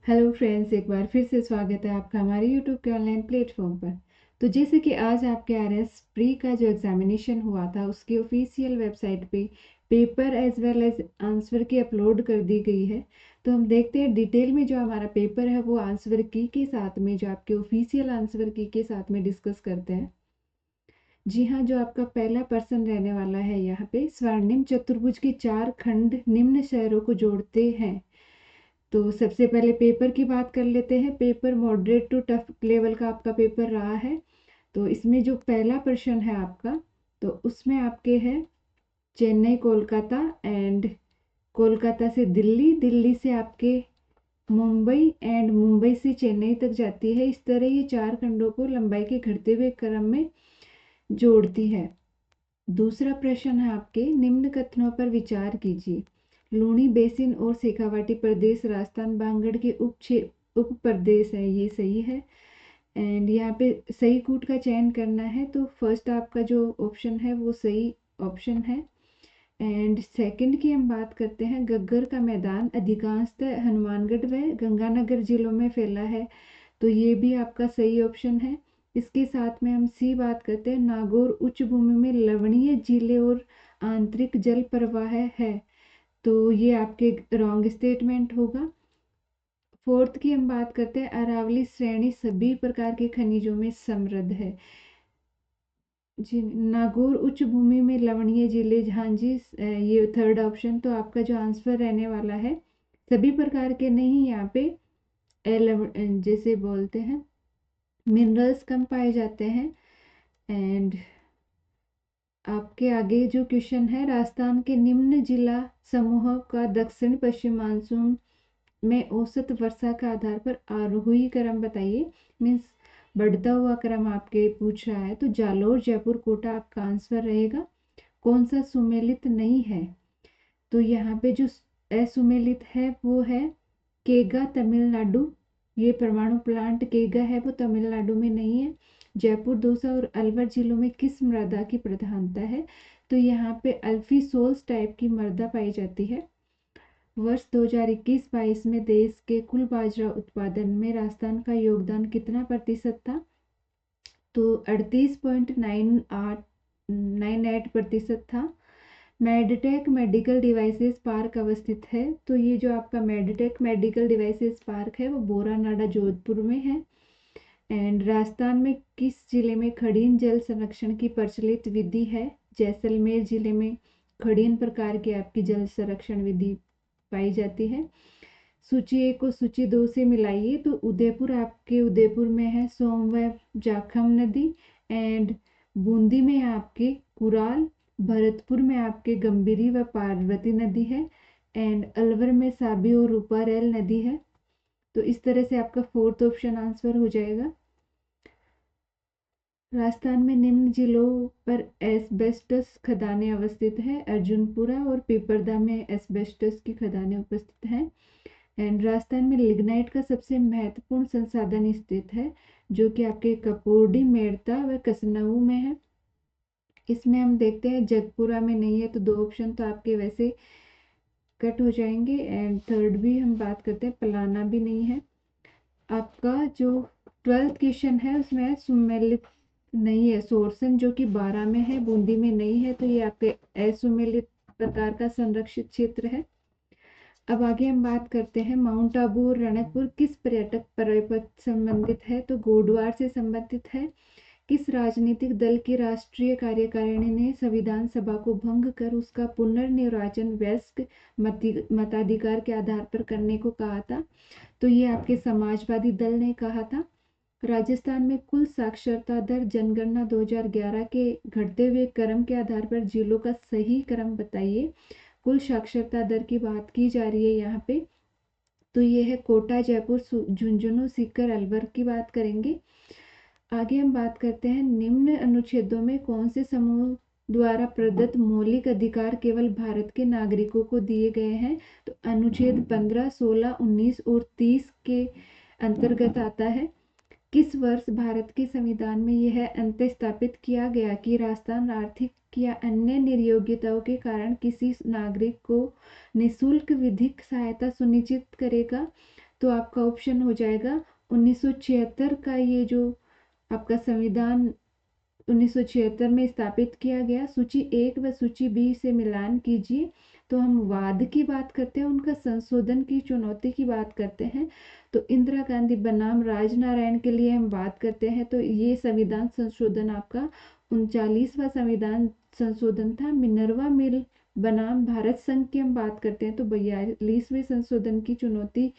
Hello friends, एक बार फिर से स्वागत है आपका हमारे यूट्यूब के ऑनलाइन प्लेटफॉर्म पर। तो जैसे कि आज आपके आरएस प्री का जो एग्जामिनेशन हुआ था उसकी ऑफिशियल वेबसाइट पे paper as well as answer key upload कर दी गई है। तो हम देखते हैं डिटेल में जो हमारा पेपर है वो आंसर की के साथ में जो आपके ऑफिशियल आंसर की के साथ में डिस्कस करते हैं। जी हाँ, जो आपका पहला पर्सन रहने वाला है यहाँ पे, स्वर्णिम चतुर्भुज के 4 खंड निम्न शहरों को जोड़ते हैं। तो सबसे पहले पेपर की बात कर लेते हैं। Paper moderate to tough level का आपका पेपर रहा है। तो इसमें जो पहला प्रश्न है आपका, तो उसमें आपके है चेन्नई कोलकाता एंड कोलकाता से दिल्ली, दिल्ली से आपके मुंबई एंड मुंबई से चेन्नई तक जाती है। इस तरह ये 4 खंडों को लंबाई के घटते हुए क्रम में जोड़ती है। दूसरा प्रश्न है आपके, निम्न कथनों पर विचार कीजिए। लूणी बेसिन और शेखावाटी प्रदेश राजस्थान बांगड़ के उप प्रदेश है, ये सही है। एंड यहाँ पे सही कूट का चयन करना है, तो फर्स्ट आपका जो ऑप्शन है वो सही ऑप्शन है। एंड सेकंड की हम बात करते हैं, गग्गर का मैदान अधिकांशतः हनुमानगढ़ व गंगानगर जिलों में फैला है, तो ये भी आपका सही ऑप्शन है। इसके साथ में हम सी बात करते हैं, नागौर उच्च भूमि में लवणीय झीलें और आंतरिक जल प्रवाह है, तो ये आपके रॉन्ग स्टेटमेंट होगा। फोर्थ की हम बात करते हैं, अरावली श्रेणी सभी प्रकार के खनिजों में समृद्ध है। जी, नागौर उच्च भूमि में लवणीय झीलें, हाँ जी, ये थर्ड ऑप्शन। तो आपका जो आंसर रहने वाला है, सभी प्रकार के नहीं, यहाँ पे जैसे बोलते हैं मिनरल्स कम पाए जाते हैं। एंड आपके आगे जो क्वेश्चन है, राजस्थान के निम्न जिला समूह का दक्षिण पश्चिम मानसून में औसत वर्षा का आधार पर आरोही क्रम बताइए। मीन्स बढ़ता हुआ क्रम आपके पूछ रहा है, तो जालोर जयपुर कोटा आपका आंसर रहेगा। कौन सा सुमेलित नहीं है, तो यहाँ पे जो असुमेलित है वो है केगा तमिलनाडु। ये परमाणु प्लांट केगा है वो तमिलनाडु में नहीं है। जयपुर, दौसा और अलवर जिलों में किस मृदा की प्रधानता है, तो यहाँ पे अल्फी सोल्स टाइप की मृदा पाई जाती है। वर्ष 2021-22 में देश के कुल बाजरा उत्पादन में राजस्थान का योगदान कितना प्रतिशत था, तो 38.98% था। मेडटेक मेडिकल डिवाइसेस पार्क अवस्थित है, तो ये जो आपका मेडटेक मेडिकल डिवाइसेस पार्क है वो बोरानाडा जोधपुर में है। एंड राजस्थान में किस जिले में खड़ीन जल संरक्षण की प्रचलित विधि है, जैसलमेर जिले में खड़ीन प्रकार की आपकी जल संरक्षण विधि पाई जाती है। सूची 1 को सूची 2 से मिलाइए, तो उदयपुर आपके उदयपुर में है सोम व जाखम नदी, एंड बूंदी में आपके कुराल, भरतपुर में आपके गंभीरी व पार्वती नदी है, एंड अलवर में साबी और रूपारेल नदी है। तो इस तरह से आपका फोर्थ ऑप्शन आंसर हो जाएगा। राजस्थान में निम्न जिलों पर एस्बेस्टस खदानें अवस्थित है, अर्जुनपुरा और पिपरदा में एस्बेस्टस की खदानें उपस्थित हैं। एंड राजस्थान में लिग्नाइट का सबसे महत्वपूर्ण संसाधन स्थित है, जो कि आपके कपोडी, मेड़ता व कसनऊ में है। इसमें हम देखते हैं जगपुरा में नहीं है, तो 2 ऑप्शन तो आपके वैसे कट हो जाएंगे। एंड थर्ड भी हम बात करते हैं, पलाना भी नहीं है। आपका जो 12th क्वेश्चन है उसमें सुमेलित नहीं है, सोरसन जो कि 12 में है, बूंदी में नहीं है, तो ये आपके असुमेलित प्रकार का संरक्षित क्षेत्र है। अब आगे हम बात करते हैं, माउंट आबू और रणकपुर किस पर्यटक पर्यटक संबंधित है, तो गोडवार से संबंधित है। किस राजनीतिक दल की राष्ट्रीय कार्यकारिणी ने संविधान सभा को भंग कर उसका पुनर्निर्वाचन वयस्क मताधिकार के आधार पर करने को कहा था, तो ये आपके समाजवादी दल ने कहा था। राजस्थान में कुल साक्षरता दर जनगणना 2011 के घटते हुए क्रम के आधार पर जिलों का सही क्रम बताइए। कुल साक्षरता दर की बात की जा रही है यहाँ पे, तो ये है कोटा, जयपुर, झुंझुनू, सीकर, अलवर की बात करेंगे। आगे हम बात करते हैं, निम्न अनुच्छेदों में कौन से समूह द्वारा प्रदत्त मौलिक अधिकार केवल भारत के नागरिकों को दिए गए हैं, तो अनुच्छेद 15, 16, 19 और 30 के अंतर्गत आता है। किस वर्ष भारत के संविधान में यह अंत स्थापित किया गया कि राजस्थान आर्थिक या अन्य निर्योग्यताओं के कारण किसी नागरिक को निःशुल्क विधिक सहायता सुनिश्चित करेगा, तो आपका ऑप्शन हो जाएगा 1976 का, ये जो आपका संविधान 1976 में स्थापित किया गया। सूची 1 व सूची बी से मिलान कीजिए। तो हम वाद की बात करते हैं, उनका संशोधन की चुनौती की बात करते हैं। तो इंदिरा गांधी बनाम राजनारायण के लिए हम बात करते हैं। तो ये संविधान संशोधन आपका 39वां संविधान संशोधन था। मिनर्वा मिल बनाम भारत संघ की हम बात करते हैं, तो 42वें संशोधन की चुनौती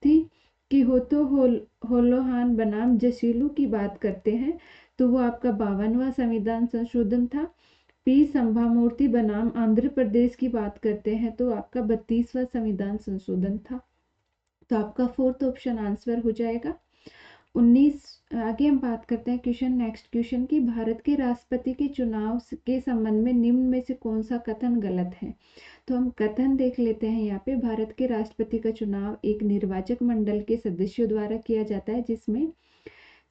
थी। कि होलोहान बनाम जसीलू की बात करते हैं, तो वो आपका 52वां संविधान संशोधन था। पी संभामूर्ति बनाम आंध्र प्रदेश की बात करते हैं, तो आपका 32वां संविधान संशोधन था। तो आपका फोर्थ ऑप्शन आंसर हो जाएगा 19। आगे हम बात करते हैं क्वेश्चन, नेक्स्ट क्वेश्चन की, भारत के राष्ट्रपति के चुनाव के संबंध में निम्न में से कौन सा कथन गलत है। तो हम कथन देख लेते हैं। यहाँ पे भारत के राष्ट्रपति का चुनाव एक निर्वाचक मंडल के सदस्यों द्वारा किया जाता है, जिसमें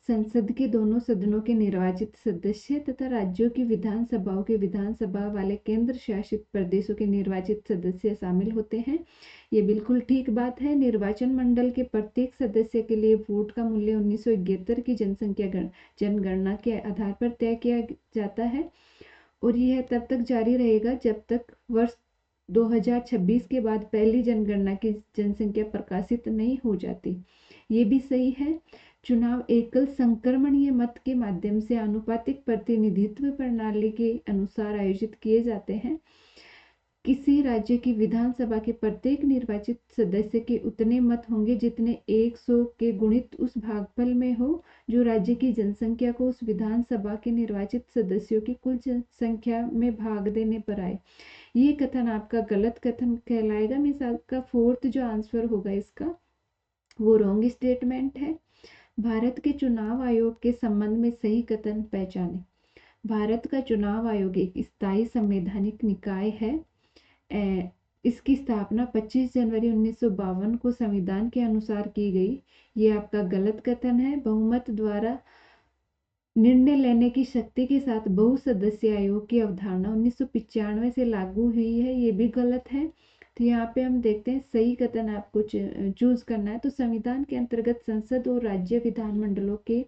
संसद के दोनों सदनों के निर्वाचित सदस्य तथा राज्यों की विधानसभाओं के विधानसभा वाले केंद्र शासित प्रदेशों के निर्वाचित सदस्य शामिल होते हैं। ये बिल्कुल ठीक बात है। निर्वाचन मंडल के प्रत्येक सदस्य के लिए वोट का मूल्य 1971 की जनगणना के आधार पर तय किया जाता है, और यह तब तक जारी रहेगा जब तक वर्ष 2026 के बाद पहली जनगणना की जनसंख्या प्रकाशित नहीं हो जाती। ये भी सही है। चुनाव एकल संक्रमणीय मत के माध्यम से आनुपातिक प्रतिनिधित्व प्रणाली के अनुसार आयोजित किए जाते हैं। किसी राज्य की विधानसभा के प्रत्येक निर्वाचित सदस्य के उतने मत होंगे जितने 100 के गुणित उस भागफल में हो जो राज्य की जनसंख्या को उस विधानसभा के निर्वाचित सदस्यों की कुल संख्या में भाग देने पर आए। ये कथन आपका गलत कथन कहलाएगा। मीन्स आपका फोर्थ जो आंसर होगा इसका वो रॉन्ग स्टेटमेंट है। भारत के चुनाव आयोग के संबंध में सही कथन पहचाने। भारत का चुनाव आयोग एक स्थायी संवैधानिक निकाय है। इसकी स्थापना 25 जनवरी 1952 को संविधान के अनुसार की गई। ये आपका गलत कथन है। बहुमत द्वारा निर्णय लेने की शक्ति के साथ बहुसदस्यीय आयोग की अवधारणा 1995 से लागू हुई है। ये भी गलत है। तो यहाँ पे हम देखते हैं सही कथन आपको चूज करना है। तो संविधान के अंतर्गत संसद और राज्य विधानमंडलों के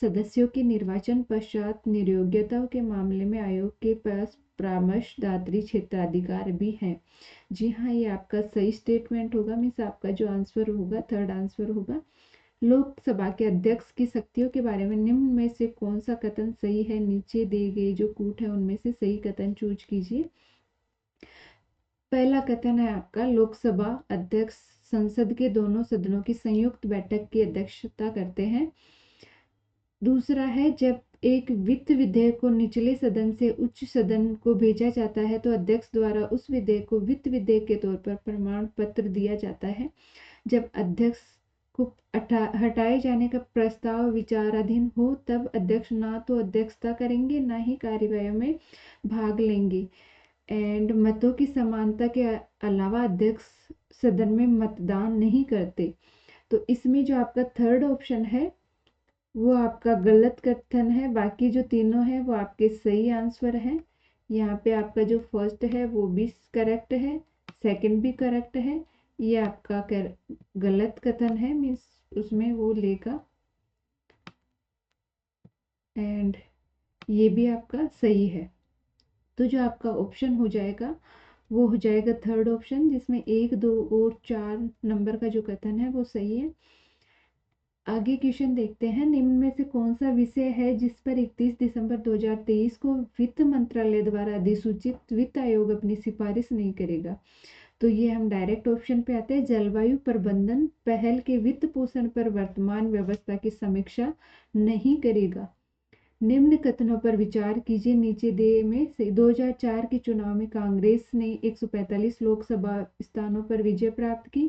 सदस्यों के निर्वाचन पश्चात नियोग्यता के मामले में आयोग के पास परामर्शदात्री क्षेत्राधिकार भी है। जी हाँ, ये आपका सही स्टेटमेंट होगा। मीन्स आपका जो आंसर होगा थर्ड आंसर होगा। लोकसभा के अध्यक्ष की शक्तियों के बारे में निम्न में से कौन सा कथन सही है। नीचे दिए गए जो कूट है उनमें से सही कथन चूज कीजिए। पहला कथन है आपका, लोकसभा अध्यक्ष संसद के दोनों सदनों की संयुक्त बैठक की अध्यक्षता करते हैं। दूसरा है, जब एक वित्त विधेयक को निचले सदन से उच्च सदन को भेजा जाता है तो अध्यक्ष द्वारा उस विधेयक को वित्त विधेयक के तौर पर प्रमाण पत्र दिया जाता है। जब अध्यक्ष को हटाए जाने का प्रस्ताव विचाराधीन हो तब अध्यक्ष ना तो अध्यक्षता करेंगे ना ही कार्यवाही में भाग लेंगे। एंड मतों की समानता के अलावा अध्यक्ष सदन में मतदान नहीं करते। तो इसमें जो आपका थर्ड ऑप्शन है वो आपका गलत कथन है। बाकी जो तीनों है वो आपके सही आंसर है। यहाँ पे आपका जो फर्स्ट है वो भी करेक्ट है, सेकंड भी करेक्ट है। ये आपका गलत कथन है, मीन्स उसमें वो लेगा। एंड ये भी आपका सही है। तो जो आपका ऑप्शन हो जाएगा वो हो जाएगा थर्ड ऑप्शन, जिसमें 1, 2 और 4 नंबर का जो कथन है वो सही है। आगे क्वेश्चन देखते हैं। निम्न में से कौन सा विषय है जिस पर 31 दिसंबर 2023 को वित्त मंत्रालय द्वारा अधिसूचित वित्त आयोग अपनी सिफारिश नहीं करेगा। तो ये हम डायरेक्ट ऑप्शन पे आते हैं, जलवायु प्रबंधन पहल के वित्त पोषण पर वर्तमान व्यवस्था की समीक्षा नहीं करेगा। निम्न कथनों पर विचार कीजिए। नीचे दिए में से 2004 के चुनाव में कांग्रेस ने 145 लोकसभा स्थानों पर विजय प्राप्त की।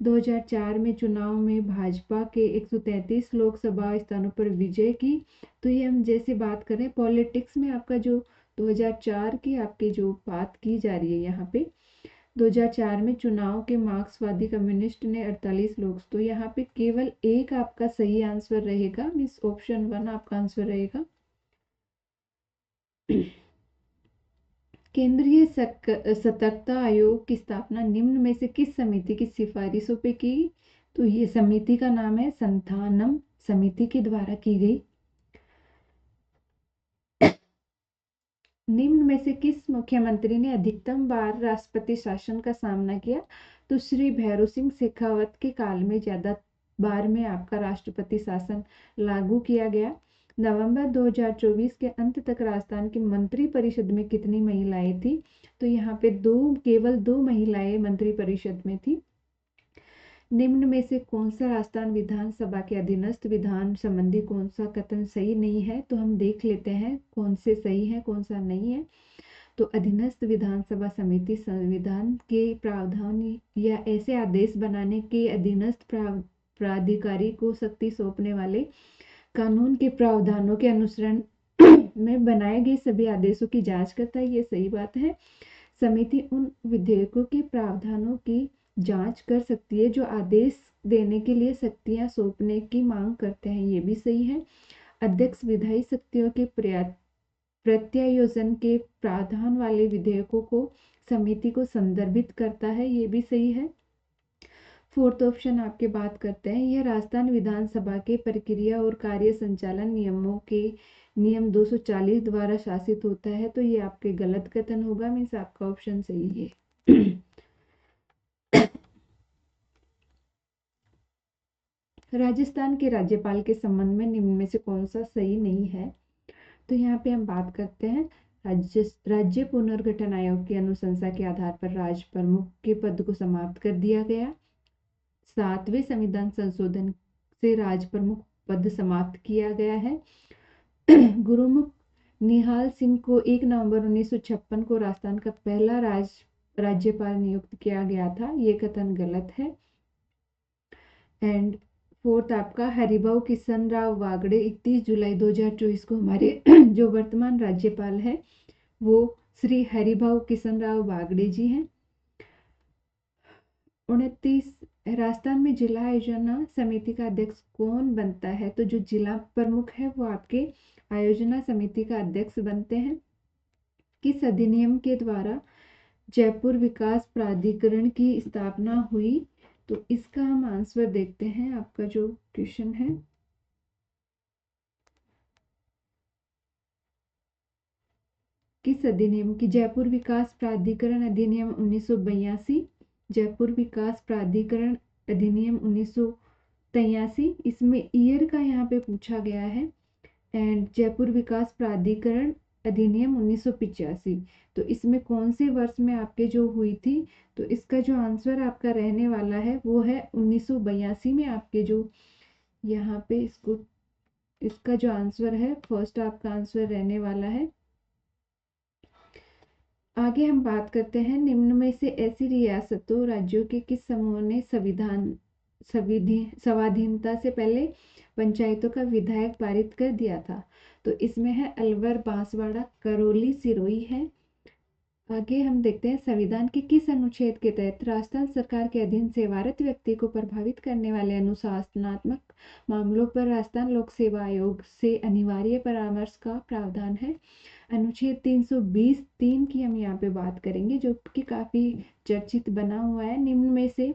2004 में चुनाव में भाजपा के 133 लोकसभा स्थानों पर विजय की। तो ये हम जैसे बात करें पॉलिटिक्स में आपका जो 2004 की आपकी जो बात की जा रही है यहाँ पे 2004 में चुनाव के मार्क्सवादी कम्युनिस्ट ने 48 लोग। तो यहाँ पे केवल एक आपका सही आंसर रहेगा, मीन्स ऑप्शन 1 आपका आंसर रहेगा। केंद्रीय सतर्कता आयोग की स्थापना निम्न में से किस समिति की सिफारिशों पे की तो ये समिति का नाम है संथानम समिति के द्वारा की गई। निम्न में से किस मुख्यमंत्री ने अधिकतम बार राष्ट्रपति शासन का सामना किया? तो श्री भैरों सिंह शेखावत के काल में ज्यादा बार में आपका राष्ट्रपति शासन लागू किया गया। नवंबर 2024 के अंत तक राजस्थान की मंत्री परिषद में कितनी महिलाएं थी? तो यहाँ पे केवल दो महिलाएं मंत्री परिषद में थी। निम्न में से कौन सा राजस्थान विधानसभा के अधीनस्थ विधान संबंधी कौन सा कथन सही नहीं है? तो हम देख लेते हैं कौन से सही है कौन सा नहीं है। तो अधीनस्थ विधानसभा समिति संविधान के प्रावधान या ऐसे आदेश बनाने के अधीनस्थ प्राधिकारी को शक्ति सौंपने वाले कानून के प्रावधानों के अनुसरण में बनाए गए सभी आदेशों की जांच करता है। ये सही बात है। समिति उन विधेयकों के प्रावधानों की जांच कर सकती है जो आदेश देने के लिए शक्तियां सौंपने की मांग करते हैं। ये भी सही है। अध्यक्ष विधायी शक्तियों के प्रत्यायोजन के प्रावधान वाले विधेयकों को समिति को संदर्भित करता है। ये भी सही है। फोर्थ ऑप्शन आपके बात करते हैं, यह राजस्थान विधानसभा के प्रक्रिया और कार्य संचालन नियमों के नियम 240 द्वारा शासित होता है। तो ये आपके गलत कथन होगा, मीन्स आपका ऑप्शन सही है। राजस्थान के राज्यपाल के संबंध में निम्न में से कौन सा सही नहीं है? तो यहाँ पे हम बात करते हैं राज्य पुनर्गठन आयोग की अनुशंसा के आधार पर राज्य प्रमुख के पद को समाप्त कर दिया गया। 7वें संविधान संशोधन से राज्य प्रमुख पद समाप्त किया गया है। गुरुमुख निहाल सिंह को 1 नवंबर 1956 को राजस्थान का पहला राज्यपाल नियुक्त किया गया था। ये कथन गलत है। एंड फोर्थ आपका हरिभाऊ किशन राव वागड़े 31 जुलाई 2024 को हमारे जो वर्तमान राज्यपाल है वो श्री हरिभाऊ किशन राव वागड़े जी हैं। 29 राजस्थान में जिला आयोजना समिति का अध्यक्ष कौन बनता है? तो जो जिला प्रमुख है वो आपके आयोजना समिति का अध्यक्ष बनते हैं। किस अधिनियम के द्वारा जयपुर विकास प्राधिकरण की स्थापना हुई? तो इसका हम आंसर देखते हैं। आपका जो क्वेश्चन है, किस अधिनियम की? जयपुर विकास प्राधिकरण अधिनियम 1982, जयपुर विकास प्राधिकरण अधिनियम 1983। इसमें ईयर का यहाँ पे पूछा गया है। एंड जयपुर विकास प्राधिकरण अधिनियम 1985। तो इसमें कौन से वर्ष में आपके जो हुई थी? तो इसका जो आंसर आपका रहने वाला है वो है 1982 में आपके जो यहाँ पे इसका जो आंसर है फर्स्ट आपका आंसर रहने वाला है। आगे हम बात करते हैं, निम्न में से ऐसी रियासतों राज्यों के किस समूह ने स्वाधीनता से पहले पंचायतों का विधायक पारित कर दिया था? तो इसमें है अलवर, बांसवाड़ा, करौली, सिरोही है। आगे हम देखते हैं, संविधान के किस अनुच्छेद के तहत राजस्थान सरकार के अधीन सेवारत व्यक्ति को प्रभावित करने वाले अनुशासनात्मक मामलों पर राजस्थान लोक सेवा आयोग से अनिवार्य परामर्श का प्रावधान है? अनुच्छेद 320(3) की हम यहाँ पे बात करेंगे, जो कि काफी चर्चित बना हुआ है। निम्न में से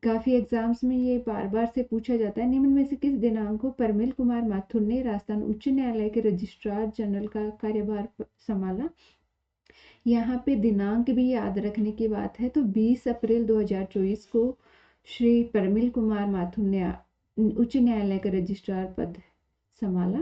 काफी एग्जाम्स में ये बार बार से पूछा जाता है, निम्न में से किस दिनांक को परमिल कुमार माथुर ने राजस्थान उच्च न्यायालय के रजिस्ट्रार जनरल का कार्यभार संभाला? यहाँ पे दिनांक भी याद रखने की बात है। तो 20 अप्रैल 2024 को श्री परमिल कुमार माथुर ने उच्च न्यायालय का रजिस्ट्रार पद संभाला।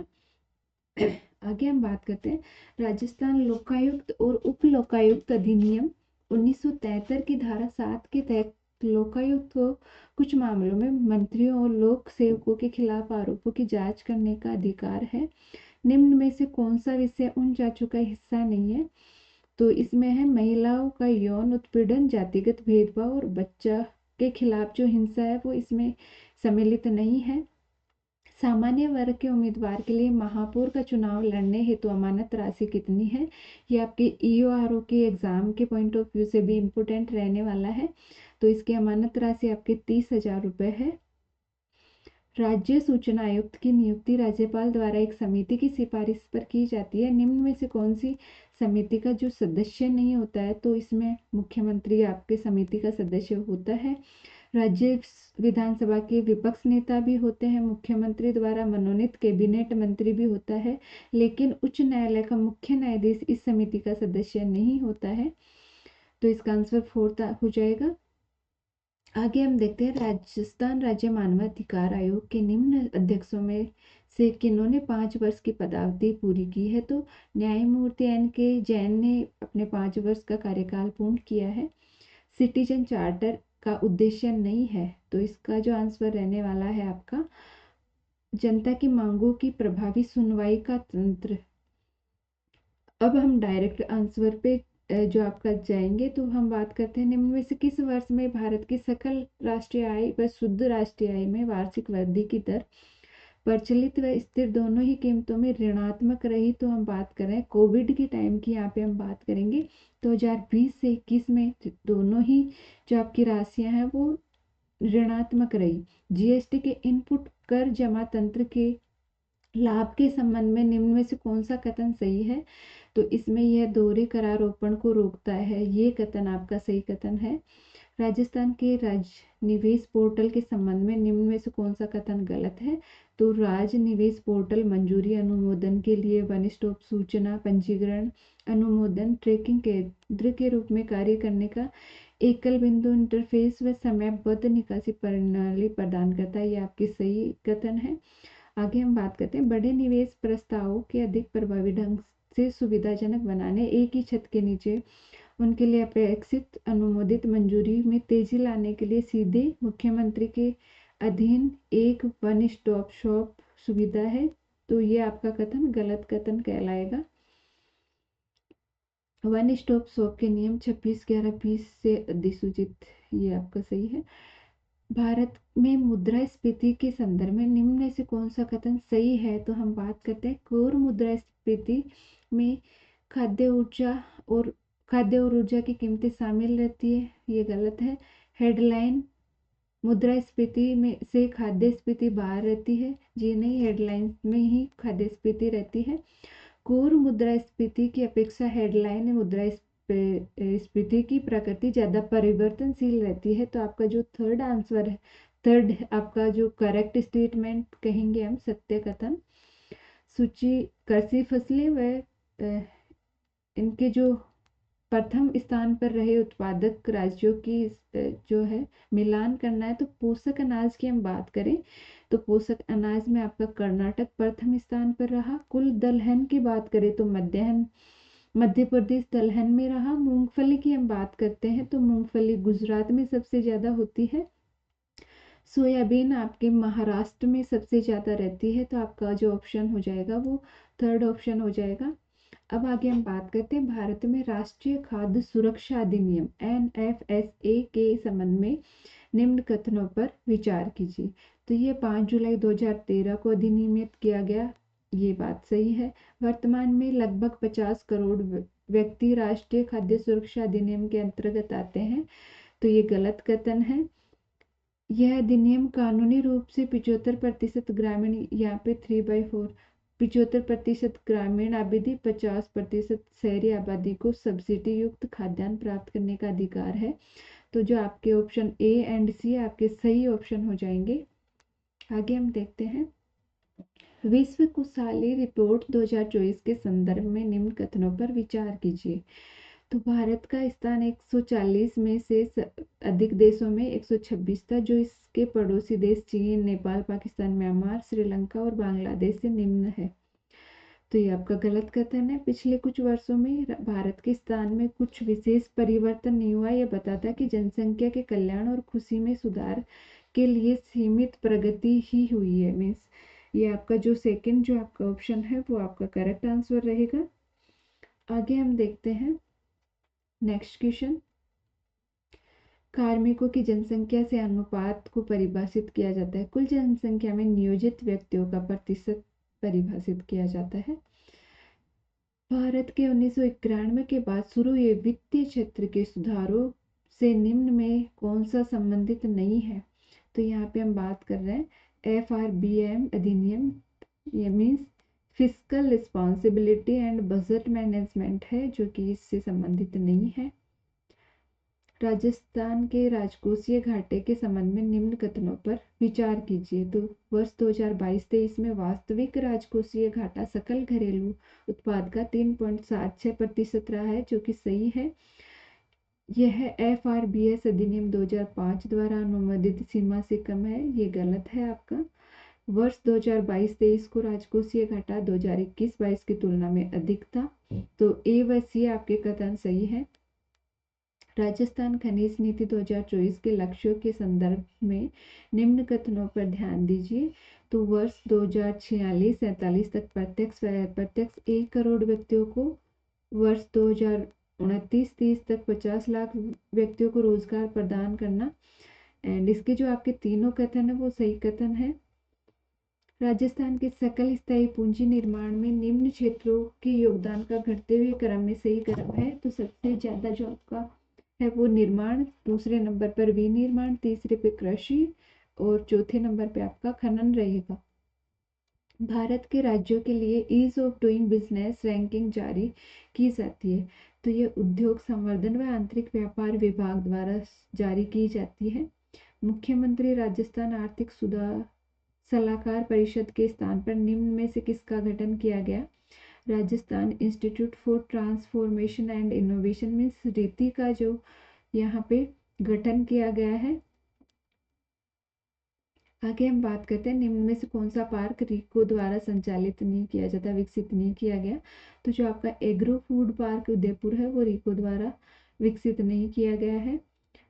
आगे हम बात करते हैं, राजस्थान लोकायुक्त और उप लोकायुक्त अधिनियम 1973 की धारा 7 के तहत लोकायुक्त को कुछ मामलों में मंत्रियों और लोक सेवकों के खिलाफ आरोपों की जांच करने का अधिकार है। निम्न में से कौन सा विषय उन जांचों का हिस्सा नहीं है? तो इसमें है महिलाओं का यौन उत्पीड़न, जातिगत भेदभाव और बच्चा के खिलाफ जो हिंसा है वो इसमें सम्मिलित नहीं है। सामान्य वर्ग के उम्मीदवार के लिए महापौर का चुनाव लड़ने हेतु अमानत राशि कितनी है? ये आपके ईओआरओ के एग्जाम के पॉइंट ऑफ व्यू से भी इम्पोर्टेंट रहने वाला है। तो इसकी अमानत राशि आपके 30,000 रुपये है। राज्य सूचना आयुक्त की नियुक्ति राज्यपाल द्वारा एक समिति की सिफारिश पर की जाती है। निम्न में से कौन सी समिति का जो सदस्य नहीं होता है? तो इसमें मुख्यमंत्री आपके समिति का सदस्य होता है। राज्य विधानसभा के विपक्ष नेता भी होते हैं, मुख्यमंत्री द्वारा मनोनीत कैबिनेट मंत्री भी होता है, लेकिन उच्च न्यायालय का मुख्य न्यायाधीश इस समिति का सदस्य नहीं होता है। तो इसका आंसर 4 हो जाएगा। आगे हम देखते हैं, राजस्थान राज्य मानवाधिकार आयोग के निम्न अध्यक्षों में से किन्होंने 5 वर्ष की पदावधि पूरी की है। तो न्यायमूर्ति N.K. जैन ने अपने 5 वर्ष का कार्यकाल पूर्ण किया है। सिटीजन चार्टर का उद्देश्य नहीं है, तो इसका जो आंसर रहने वाला है आपका जनता की मांगों की प्रभावी सुनवाई का तंत्र। अब हम डायरेक्ट आंसर पे जो आपका जाएंगे, तो हम बात करते हैं, निम्न में से किस वर्ष में भारत की सकल राष्ट्रीय आय व शुद्ध राष्ट्रीय आय में वार्षिक वृद्धि की दर प्रचलित व स्थिर दोनों ही कीमतों में ऋणात्मक रही। तो हम बात कर रहे हैं कोविड के टाइम की, यहाँ पे हम बात करेंगे 2020 से 21 में दोनों ही जो आपकी राशियां हैं वो ऋणात्मक रही। जीएसटी के इनपुट कर जमा तंत्र के लाभ के संबंध में निम्न में से कौन सा कथन सही है? तो इसमें यह दोहरे करारोपण को रोकता है, ये कथन आपका सही कथन है। राजस्थान के राज्य निवेश पोर्टल के संबंध में निम्न में से कौन सा कथन गलत है? तो राज निवेश पोर्टल मंजूरी अनुमोदन के लिए वन स्टॉप सूचना पंजीकरण अनुमोदन ट्रैकिंग केंद्र के रूप में कार्य करने का एकल बिंदु इंटरफेस व समयबद्ध निकासी प्रणाली प्रदान करता है, ये आपकी सही कथन है। आगे हम बात करते हैं, बड़े निवेश प्रस्तावों के अधिक प्रभावी ढंग से सुविधाजनक बनाने एक ही छत के नीचे उनके लिए अपेक्षित अनुमोदित मंजूरी में तेजी लाने के लिए सीधे मुख्यमंत्री के अधीन एक वन स्टॉप शॉप सुविधा है। तो ये आपका कथन गलत कथन कहलाएगा। वन स्टॉप शॉप के नियम 26/11/20 से अधिसूचित, ये आपका सही है। भारत में मुद्रास्फीति के संदर्भ में निम्न में से कौन सा कथन सही है? तो हम बात करते हैं, कोर मुद्रास्फीति में खाद्य और ऊर्जा की कीमतें शामिल रहती है, ये गलत है। हेडलाइन मुद्रास्फीति में से खाद्यस्फीति बाहर रहती है, जी नहीं, हेडलाइन में ही खाद्यस्फीति रहती है। कोर मुद्रास्फीति की अपेक्षा हेडलाइन मुद्रास्फीति की प्रकृति ज्यादा परिवर्तनशील रहती है। तो आपका जो थर्ड आंसर है, थर्ड आपका जो करेक्ट स्टेटमेंट कहेंगे हम, सत्य कथन। सूची कृषि फसलें व इनके जो प्रथम स्थान पर रहे उत्पादक राज्यों की जो है मिलान करना है। तो पोषक अनाज की हम बात करें, तो पोषक अनाज में आपका कर्नाटक प्रथम स्थान पर रहा। कुल दलहन की बात करें तो मध्य प्रदेश दलहन में रहा। मूंगफली की हम बात करते हैं तो मूंगफली गुजरात में सबसे ज्यादा होती है। सोयाबीन आपके महाराष्ट्र में सबसे ज्यादा रहती है, तो आपका जो ऑप्शन हो जाएगा वो थर्ड ऑप्शन हो जाएगा। अब आगे हम बात करते हैं, भारत में राष्ट्रीय खाद्य सुरक्षा अधिनियम NFSA के संबंध में निम्न कथनों पर विचार कीजिए। तो ये 5 जुलाई 2013 को अधिनियमित किया गया, ये बात सही है। वर्तमान में लगभग 50 करोड़ व्यक्ति राष्ट्रीय खाद्य सुरक्षा अधिनियम के अंतर्गत आते हैं, तो ये गलत कथन है। यह अधिनियम कानूनी रूप से 75% ग्रामीण, यहाँ पे 3/4, 75% ग्रामीण आबादी, 50% शहरी आबादी को सब्सिडी युक्त खाद्यान्न प्राप्त करने का अधिकार है। तो जो आपके ऑप्शन A एंड C आपके सही ऑप्शन हो जाएंगे। आगे हम देखते हैं, विश्व खुशहाली रिपोर्ट 2024 के संदर्भ में निम्न कथनों पर विचार कीजिए। तो भारत का स्थान 140 में से अधिक देशों में 126 था, जो इसके पड़ोसी देश चीन, नेपाल, पाकिस्तान, म्यांमार, श्रीलंका और बांग्लादेश से निम्न है। तो ये आपका गलत कथन है। पिछले कुछ वर्षों में भारत के स्थान में कुछ विशेष परिवर्तन नहीं हुआ, यह बताता है कि जनसंख्या के कल्याण और खुशी में सुधार के लिए सीमित प्रगति ही हुई है। मीन्स ये आपका जो सेकंड जो आपका ऑप्शन है वो आपका करेक्ट आंसर रहेगा। आगे हम देखते हैं नेक्स्ट क्वेश्चन, कार्मिकों की जनसंख्या से अनुपात को परिभाषित किया जाता है। कुल जनसंख्या में नियोजित व्यक्तियों का प्रतिशत परिभाषित किया जाता है। भारत के 1991 के बाद शुरू हुए वित्तीय क्षेत्र के सुधारों से निम्न में कौन सा संबंधित नहीं है? तो यहाँ पे हम बात कर रहे हैं FRBM अधिनियम, ये means fiscal responsibility and budget management है, जो कि इससे संबंधित नहीं है। राजस्थान के राजकोषीय घाटे के संबंध में निम्न कथनों पर विचार कीजिए। तो वर्ष 2022-23 में वास्तविक राजकोषीय घाटा सकल घरेलू उत्पाद का 3.76% रहा है, जो कि सही है। यह FRBS अधिनियम 2005 द्वारा अनुमोदित सीमा से कम है, ये गलत है आपका। वर्ष 2022-23 को राजकोषीय घाटा 2021-22 की तुलना में अधिक था, तो ए व सी आपके कथन सही है। राजस्थान खनिज नीति 2024 के लक्ष्यों के संदर्भ में निम्न कथनों पर ध्यान दीजिए। तो वर्ष 2046-47 तक प्रत्यक्ष व अप्रत्यक्ष 1 करोड़ व्यक्तियों को, वर्ष 2029-30 तक 50 लाख व्यक्तियों को रोजगार प्रदान करना। एंड इसके जो आपके तीनों कथन है वो सही कथन है। राजस्थान के सकल स्थायी पूंजी निर्माण में निम्न क्षेत्रों के योगदान का घटते हुए क्रम में सही क्रम है। तो सबसे ज्यादा जो आपका है वो निर्माण, दूसरे नंबर पर विनिर्माण, तीसरे पे कृषि और चौथे नंबर पे आपका खनन रहेगा। भारत के राज्यों के लिए ease of doing business ranking जारी की जाती है। तो ये उद्योग संवर्धन व आंतरिक व्यापार विभाग द्वारा जारी की जाती है। मुख्यमंत्री राजस्थान आर्थिक सुधार सलाहकार परिषद के स्थान पर निम्न में से किसका गठन किया गया? Rajasthan institute for transformation and innovation में रीति का जो यहाँ पे गठन किया गया है। आगे हम बात करते हैं निम्न में से कौन सा पार्क रीको द्वारा संचालित नहीं किया जाता, विकसित नहीं किया गया। तो जो आपका एग्रो फूड पार्क उदयपुर है वो रीको द्वारा विकसित नहीं किया गया है।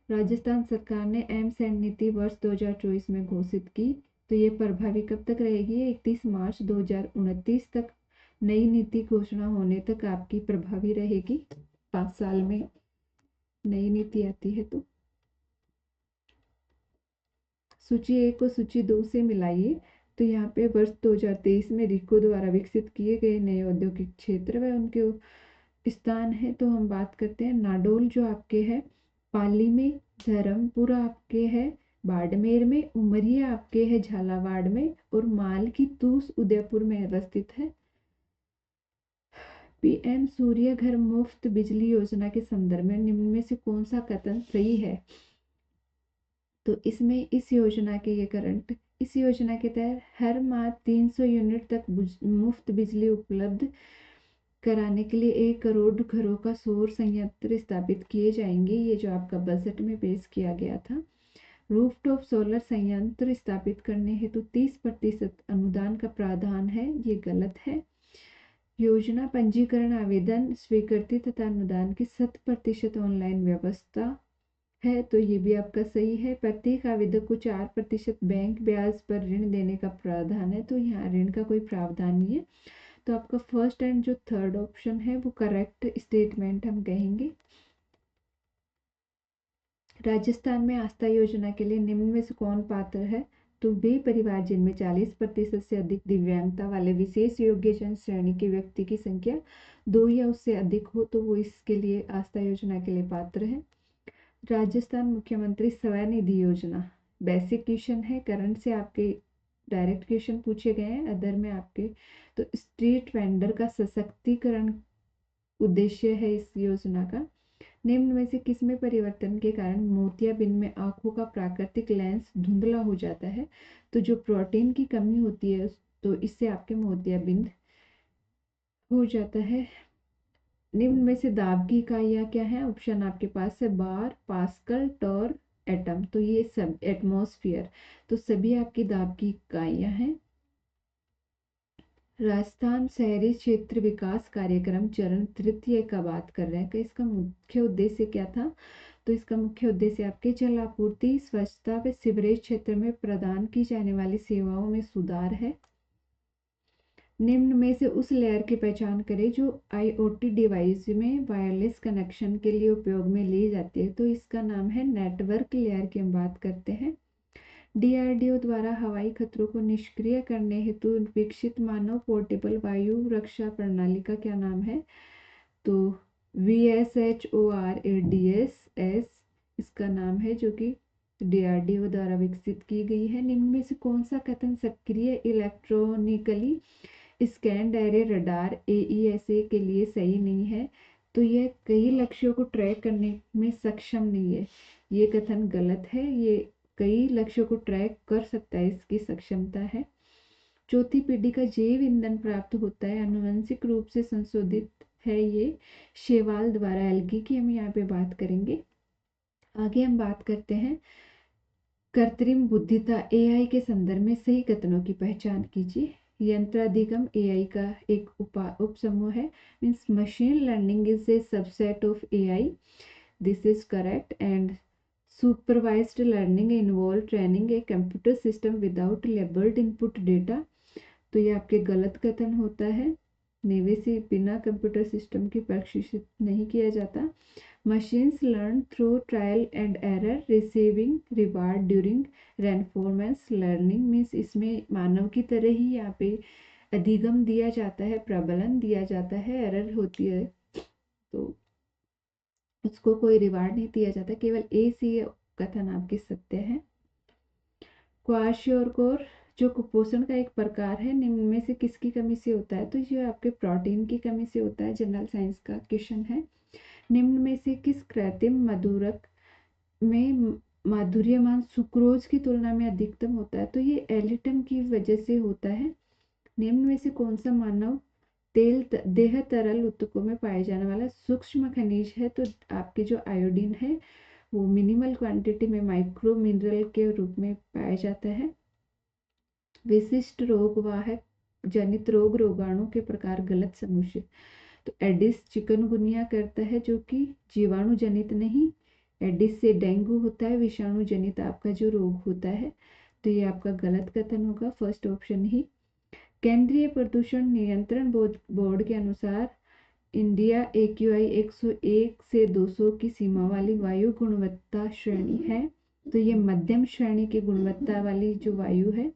राजस्थान सरकार ने एम्स एंड नीति वर्ष 2024 में घोषित की। तो ये प्रभावी कब तक रहेगी? 31 मार्च 2029 तक। नई नीति घोषणा होने तक आपकी प्रभावी रहेगी। 5 साल में नई नीति आती है। तो सूची 1 को सूची 2 से मिलाइए। तो यहाँ पे वर्ष 2023 में रीको द्वारा विकसित किए गए नए औद्योगिक क्षेत्र व उनके स्थान है। तो हम बात करते हैं नाडोल जो आपके है पाली में, धर्मपुर आपके है बाड़मेर में, उमरिया आपके है झालावाड़ में और माल की तूस उदयपुर में अवस्थित है। पीएम सूर्य घर मुफ्त बिजली योजना के संदर्भ में निम्न में से कौन सा कथन सही है? तो इसमें इस योजना के तहत हर माह 300 यूनिट तक मुफ्त बिजली उपलब्ध कराने के लिए 1 करोड़ घरों का सौर संयंत्र स्थापित किए जाएंगे। ये जो आपका बजट में पेश किया गया था। रूफटॉप सोलर संयंत्र स्थापित करने हेतु 30% अनुदान का प्रावधान है, ये गलत है। योजना पंजीकरण आवेदन स्वीकृति तथा अनुदान की 100% ऑनलाइन व्यवस्था है, तो ये भी आपका सही है। प्रत्येक आवेदक को 4% बैंक ब्याज पर ऋण देने का प्रावधान है, तो यहाँ ऋण का कोई प्रावधान नहीं है। तो आपका फर्स्ट एंड जो थर्ड ऑप्शन है वो करेक्ट स्टेटमेंट हम कहेंगे। राजस्थान में आस्था योजना के लिए निम्न में से कौन पात्र है? तो वे परिवार जिनमें 40% से अधिक दिव्यांगता वाले विशेष योग्य जन श्रेणी के व्यक्ति की संख्या 2 या उससे अधिक हो, तो वो इसके लिए आस्था योजना के लिए पात्र है। राजस्थान मुख्यमंत्री स्वनिधि योजना बेसिक क्वेश्चन है, करंट से आपके डायरेक्ट क्वेश्चन पूछे गए हैं, अदर में आपके। तो स्ट्रीट वेंडर का सशक्तिकरण उद्देश्य है इस योजना का। निम्न में से किसमें परिवर्तन के कारण मोतियाबिंद में आंखों का प्राकृतिक लेंस धुंधला हो जाता है? तो जो प्रोटीन की कमी होती है तो इससे आपके मोतियाबिंद हो जाता है। निम्न में से दाब की इकाइयाँ क्या है? ऑप्शन आपके पास है बार, पास्कल, टॉर, एटम। तो ये सब एटमॉस्फेयर, तो सभी आपकी दाब की इकाइयाँ हैं। राजस्थान शहरी क्षेत्र विकास कार्यक्रम चरण तृतीय का बात कर रहे हैं कि इसका मुख्य उद्देश्य क्या था? तो इसका मुख्य उद्देश्य आपके जल आपूर्ति, स्वच्छता व सीवरेज क्षेत्र में प्रदान की जाने वाली सेवाओं में सुधार है। निम्न में से उस लेयर की पहचान करें जो IoT डिवाइस में वायरलेस कनेक्शन के लिए उपयोग में ली जाती है। तो इसका नाम है नेटवर्क लेयर की हम बात करते हैं। DRDO द्वारा हवाई खतरों को निष्क्रिय करने हेतु विकसित मानव पोर्टेबल वायु रक्षा प्रणाली का क्या नाम है? तो VSHORADS इसका नाम है, जो कि DRDO द्वारा विकसित की गई है। निम्न में से कौन सा कथन सक्रिय electronically scanned array radar AESA के लिए सही नहीं है? तो यह कई लक्ष्यों को ट्रैक करने में सक्षम नहीं है। ये कथन गलत है। ये कई लक्ष्यों को ट्रैक कर सकता है, इसकी सक्षमता है। चौथी पीढ़ी का जैव ईंधन प्राप्त होता है, आनुवंशिक रूप से संशोधित है। ये शेवाल द्वारा एल्गी की हम यहाँ पे बात करेंगे। आगे हम बात करते हैं कृत्रिम बुद्धिता एआई के संदर्भ में सही कथनों की पहचान कीजिए। यंत्राधिगम एआई का एक उपसमूह है। Means machine learning is a subset of AI, this is correct. And supervised learning involve training a computer system without labelled input data. तो ये आपके गलत कथन होता है। निवेशी बिना कंप्यूटर सिस्टम की प्रशिक्षित नहीं किया जाता। Machines learn through trial and error, receiving reward during reinforcement learning. Means इसमें मानव की तरह ही यहाँ पे अधिगम दिया जाता है, प्रबलन दिया जाता है, एरर होती है तो उसको कोई रिवार्ड नहीं दिया जाता। केवल ए सी कथन आपके सत्य है। क्वाशियोरकोर जो कुपोषण का एक प्रकार है, निम्न में से किसकी कमी से होता है? तो ये आपके प्रोटीन की कमी से होता है। जनरल साइंस का क्वेश्चन है। निम्न में से किस कृत्रिम मधुरक में माधुर्यमान सुक्रोज की तुलना में अधिकतम होता है? तो ये एलिटम की वजह से होता है। निम्न में से कौन सा मानव तेल देह तरल ऊतकों में पाए जाने वाला सूक्ष्म खनिज है? तो आपके जो आयोडीन है वो मिनिमल क्वांटिटी में माइक्रो मिनरल के रूप में पाया जाता है। विशिष्ट रोगवाहक जनित रोग रोगाणु के प्रकार गलत समुच्चय। तो एडिस चिकनगुनिया करता है जो कि जीवाणु जनित नहीं। एडिस से डेंगू होता है, विषाणु जनित आपका जो रोग होता है। तो ये आपका गलत कथन होगा, फर्स्ट ऑप्शन ही। केंद्रीय प्रदूषण नियंत्रण बोर्ड के अनुसार इंडिया AQI 101 से 200 की सीमा वाली वायु गुणवत्ता श्रेणी है। तो ये मध्यम श्रेणी की गुणवत्ता वाली जो वायु है।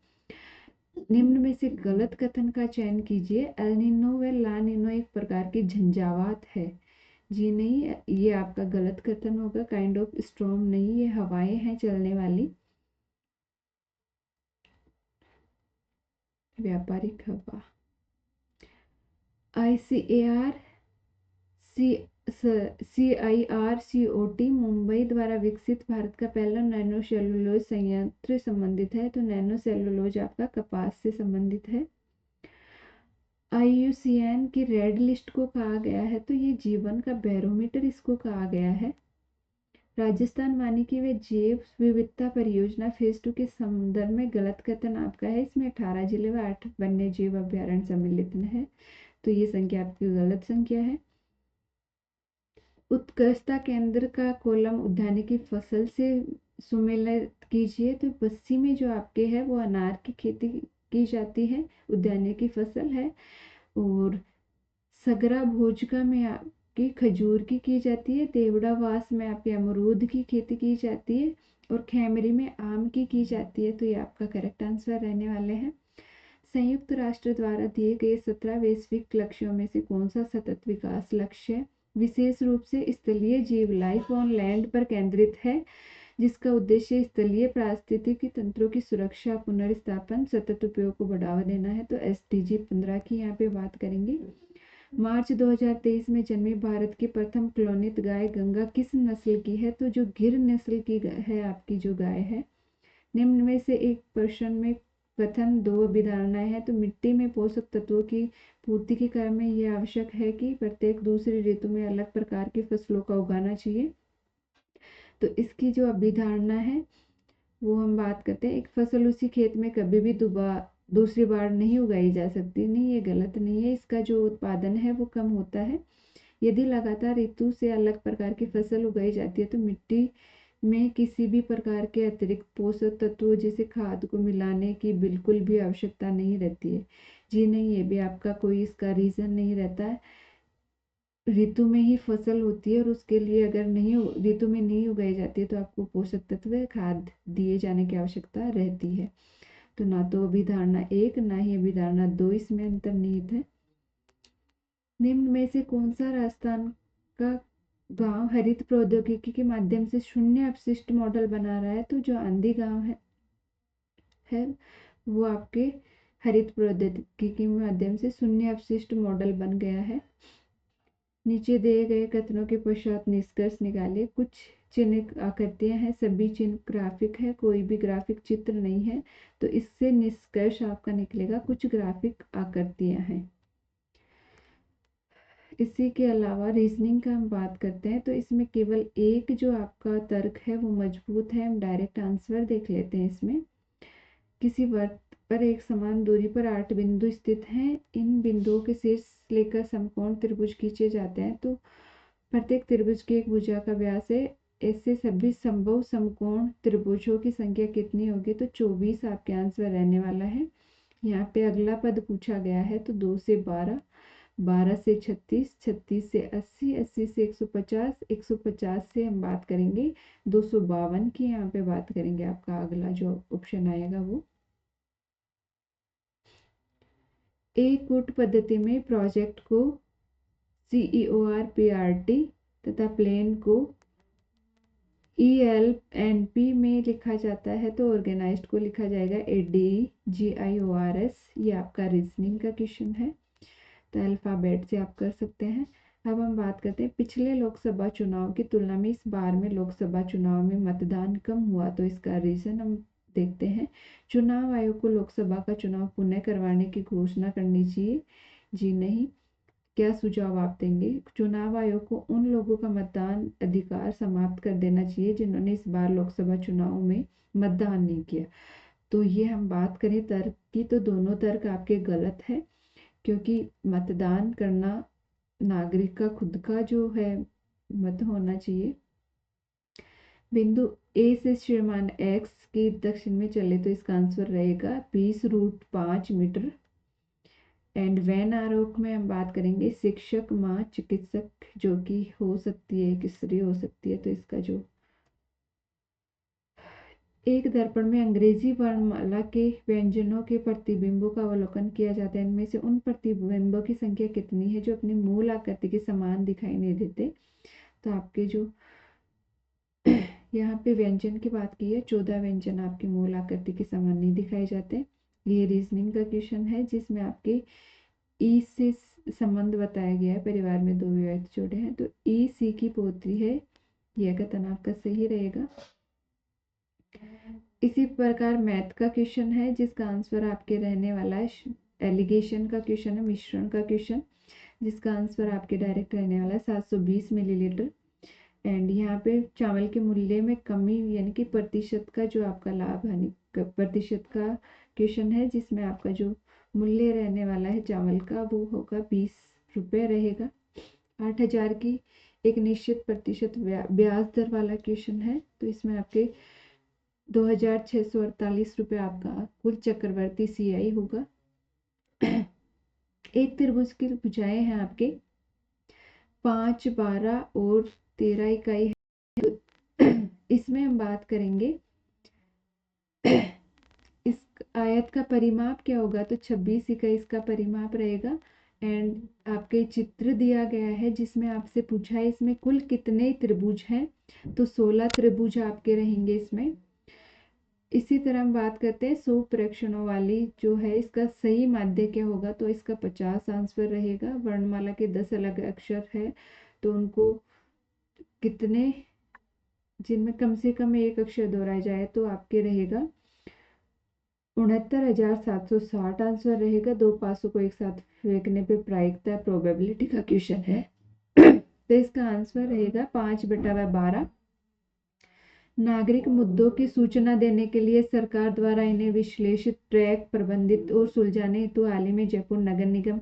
निम्न में से गलत कथन का चयन कीजिए। एल नीनो व ला नीनो एक प्रकार की झंझावात है। जी नहीं, ये आपका गलत कथन होगा। काइंड ऑफ स्टॉर्म नहीं, ये हवाएं हैं चलने वाली, व्यापारिक हवा। ICAR CIRCOT मुंबई द्वारा विकसित भारत का पहला नैनो सेलुलोज संयंत्र संबंधित है। तो नैनो सेलुलोज आपका कपास से संबंधित है। IUCN की रेड लिस्ट को कहा गया है, तो ये जीवन का बैरोमीटर इसको कहा गया है। राजस्थान वानिकी व जैव विविधता परियोजना फेज 2 के संदर्भ में गलत कथन आपका है। इसमें 18 जिले व 8 वन्य जीव अभ्यारण्य सम्मिलित है। तो ये संख्या आपकी गलत संख्या है। उत्कृष्टता केंद्र का कॉलम उद्यानिकी फसल से सुमेलित कीजिए। तो बस्सी में जो आपके है वो अनार की खेती की जाती है, उद्यानिकी फसल है। और सगरा भोजका में आपकी खजूर की जाती है। देवड़ावास में आपके अमरूद की खेती की जाती है। और खेमरी में आम की जाती है। तो ये आपका करेक्ट आंसर रहने वाले हैं। संयुक्त राष्ट्र द्वारा दिए गए 17 वैश्विक लक्ष्यों में से कौन सा सतत विकास लक्ष्य विशेष रूप से स्थलीय जीव लाइफ ऑन लैंड पर केंद्रित है, जिसका उद्देश्य स्थलीय पारिस्थितिकी तंत्रों की सुरक्षा, पुनर्स्थापन, सतत उपयोग को बढ़ावा देना है? तो SDG 15 की यहाँ पे बात करेंगे। मार्च 2023 में जन्मी भारत की प्रथम क्लोनित गाय गंगा किस नस्ल की है? तो जो गिर नस्ल की है आपकी जो गाय है। निम्न में से एक प्रश्न में कथन दो अभिधारणाएं हैं। तो मिट्टी में पोषक तत्वों की पूर्ति के क्रम में यह आवश्यक है कि प्रत्येक दूसरी ऋतु में अलग प्रकार की फसलों का उगाना चाहिए। तो इसकी जो अभिधारणा है वो हम बात करते हैं। एक फसल उसी खेत में कभी भी दूसरी बार नहीं उगाई जा सकती। नहीं, ये गलत नहीं है। इसका जो उत्पादन है वो कम होता है। यदि लगातार ऋतु से अलग प्रकार की फसल उगाई जाती है तो मिट्टी में किसी भी प्रकार के अतिरिक्त पोषक तत्वों जैसे खाद को मिलाने की बिल्कुल भी आवश्यकता नहीं रहती है। जी नहीं, ये भी आपका कोई इसका रीजन नहीं रहता है। ऋतु में ही फसल होती है और उसके लिए अगर नहीं ऋतु में नहीं उगाई जाती है तो आपको पोषक तत्व खाद दिए जाने की आवश्यकता रहती है। तो ना तो अभिधारणा 1 ना ही अभिधारणा 2 इसमें अंतर्निहित है। निम्न में से कौन सा राजस्थान का गांव हरित प्रौद्योगिकी के माध्यम से शून्य अपशिष्ट मॉडल बना रहा है? तो जो आंधी गांव है वो आपके हरित प्रौद्योगिकी के माध्यम से शून्य अपशिष्ट मॉडल बन गया है। नीचे दिए गए कथनों के पश्चात निष्कर्ष निकालें। कुछ चिन्ह आकृतियां हैं, सभी चिन्ह ग्राफिक है, कोई भी ग्राफिक चित्र नहीं है। तो इससे निष्कर्ष आपका निकलेगा कुछ ग्राफिक आकृतियां हैं। इसी के अलावा रीजनिंग का हम बात करते हैं तो इसमें केवल एक जो आपका तर्क है वो मजबूत है। हम डायरेक्ट आंसर देख लेते हैं। इसमें किसी वृत्त पर एक समान दूरी पर 8 बिंदु स्थित हैं। इन बिंदुओं के शीर्ष लेकर समकोण त्रिभुज खींचे जाते हैं। तो प्रत्येक त्रिभुज की एक भुजा का व्यास है। ऐसे सभी संभव समकोण त्रिभुजों की संख्या कितनी होगी? तो 24 आपके आंसर रहने वाला है। यहाँ पे अगला पद पूछा गया है तो 2 से 12, 12 से 36, 36 से 80, 80 से 150, 150 से हम बात करेंगे 252 की। यहाँ पे बात करेंगे आपका अगला जो ऑप्शन आएगा वो एक कूट पद्धति में प्रोजेक्ट को CEORPRT तथा प्लेन को ELNP में लिखा जाता है। तो ऑर्गेनाइज्ड को लिखा जाएगा ADGIORS। ये आपका रीजनिंग का क्वेश्चन है, तो अल्फ़ाबेट से आप कर सकते हैं। अब हम बात करते हैं पिछले लोकसभा चुनाव की तुलना में इस बार में लोकसभा चुनाव में मतदान कम हुआ। तो इसका रीज़न हम देखते हैं। चुनाव आयोग को लोकसभा का चुनाव पुनः करवाने की घोषणा करनी चाहिए, जी नहीं। क्या सुझाव आप देंगे? चुनाव आयोग को उन लोगों का मतदान अधिकार समाप्त कर देना चाहिए जिन्होंने इस बार लोकसभा चुनाव में मतदान नहीं किया। तो ये हम बात करें तर्क की तो दोनों तर्क आपके गलत है, क्योंकि मतदान करना नागरिक का खुद का जो है मत होना चाहिए। बिंदु ए से श्रीमान एक्स के दक्षिण में चले तो इसका आंसर रहेगा 20√5 मीटर। एंड वैन आरोप में हम बात करेंगे शिक्षक माँ चिकित्सक, जो कि हो सकती है एक स्त्री हो सकती है। तो इसका जो एक दर्पण में अंग्रेजी वर्णमाला के व्यंजनों के प्रतिबिंबों का अवलोकन किया जाता है। इनमें से उन प्रतिबिंबों की संख्या कितनी है जो अपनी मूल आकृति के समान दिखाई नहीं देते? तो आपके जो यहाँ पे व्यंजन की बात की है, 14 व्यंजन आपके मूल आकृति के समान नहीं दिखाए जाते। ये रीजनिंग का क्वेश्चन है जिसमें आपके ई से संबंध बताया गया है। परिवार में 2 व्यक्ति जोड़े हैं तो ई सी की पोत्री है, यह कथन आपका सही रहेगा। इसी प्रकार मैथ का क्वेश्चन है जिसका आंसर आपके रहने वाला है एलिगेशन का क्वेश्चन है, मिश्रण का क्वेश्चन, जिसका आंसर आपके डायरेक्ट रहने वाला है 720 मिलीलीटर। एंड यहाँ पे चावल के मूल्य में कमी यानी कि प्रतिशत का जो आपका लाभ हानि प्रतिशत का क्वेश्चन है, जिसमें आपका जो मूल्य रहने वाला है चावल का वो होगा 20 रुपये रहेगा। 8000 की एक निश्चित प्रतिशत ब्याज दर वाला क्वेश्चन है। तो इसमें आपके 2648 रुपये आपका कुल चक्रवर्ती CI होगा। एक त्रिभुज की भुजाएं हैं आपके 5, 12 और 13 इकाई है। इसमें हम बात करेंगे इस आयत का परिमाप क्या होगा? तो 26 इकाई इसका परिमाप रहेगा। एंड आपके चित्र दिया गया है जिसमें आपसे पूछा है इसमें कुल कितने त्रिभुज हैं? तो 16 त्रिभुज आपके रहेंगे इसमें। इसी तरह हम बात करते हैं 100 प्रेक्षणों वाली जो है इसका सही माध्य क्या होगा? तो इसका 50 आंसर रहेगा। वर्णमाला के 10 अलग अक्षर है तो उनको कितने जिनमें कम से कम एक अक्षर दोहराया जाए तो आपके रहेगा 69,760 आंसर रहेगा। 2 पासों को एक साथ फेंकने पे प्रायिकता प्रोबेबिलिटी का क्वेश्चन है। तो इसका आंसर रहेगा 5/12। नागरिक मुद्दों की सूचना देने के लिए सरकार द्वारा इन्हें विश्लेषित, ट्रैक, प्रबंधित और सुलझाने हेतु हाल ही में जयपुर नगर निगम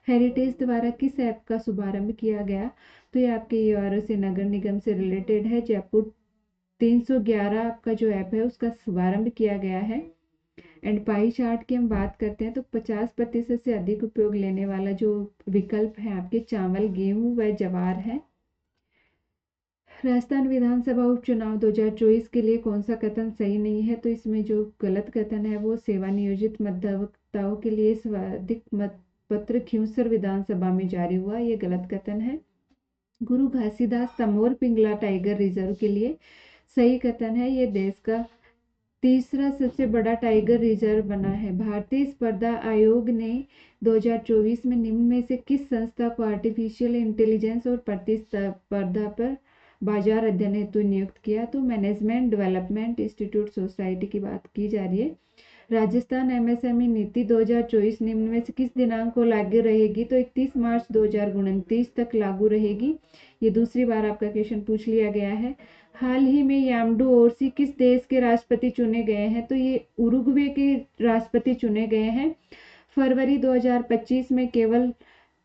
हेरिटेज द्वारा किस ऐप का शुभारंभ किया गया? तो ये आपके URO से नगर निगम से रिलेटेड है। जयपुर 311 आपका जो ऐप है उसका शुभारंभ किया गया है। एंड पाई चार्ट की हम बात करते हैं तो 50% से अधिक उपयोग लेने वाला जो विकल्प है आपके चावल, गेहूं व ज्वार है। राजस्थान विधानसभा उपचुनाव 2024 के लिए कौन सा कथन सही नहीं है? तो इसमें जो गलत कथन है वो सेवा नियोजित मतदाताओं के लिए सर्वाधिक मत पत्र खिंवसर विधानसभा में जारी हुआ, ये गलत कथन है। गुरु घासीदास तमोर पिंगला टाइगर रिजर्व के लिए सही कथन है, ये देश का तीसरा सबसे बड़ा टाइगर रिजर्व बना है। भारतीय स्पर्धा आयोग ने 2024 में निम्न में से किस संस्था को आर्टिफिशियल इंटेलिजेंस और प्रतिस्पर्धा पर बाजार अध्ययन हेतु नियुक्त किया? तो मैनेजमेंट डेवलपमेंट इंस्टीट्यूट सोसाइटी की बात की जा रही है। राजस्थान एमएसएमई नीति 2024 निम्न में से किस दिनांक को लागू रहेगी? तो 31 मार्च 2029 तक लागू रहेगी। ये दूसरी बार आपका क्वेश्चन पूछ लिया गया है। हाल ही में यामडू ओरसी किस देश के राष्ट्रपति चुने गए हैं? तो ये उरुग्वे के राष्ट्रपति चुने गए हैं। फरवरी 2025 में केवल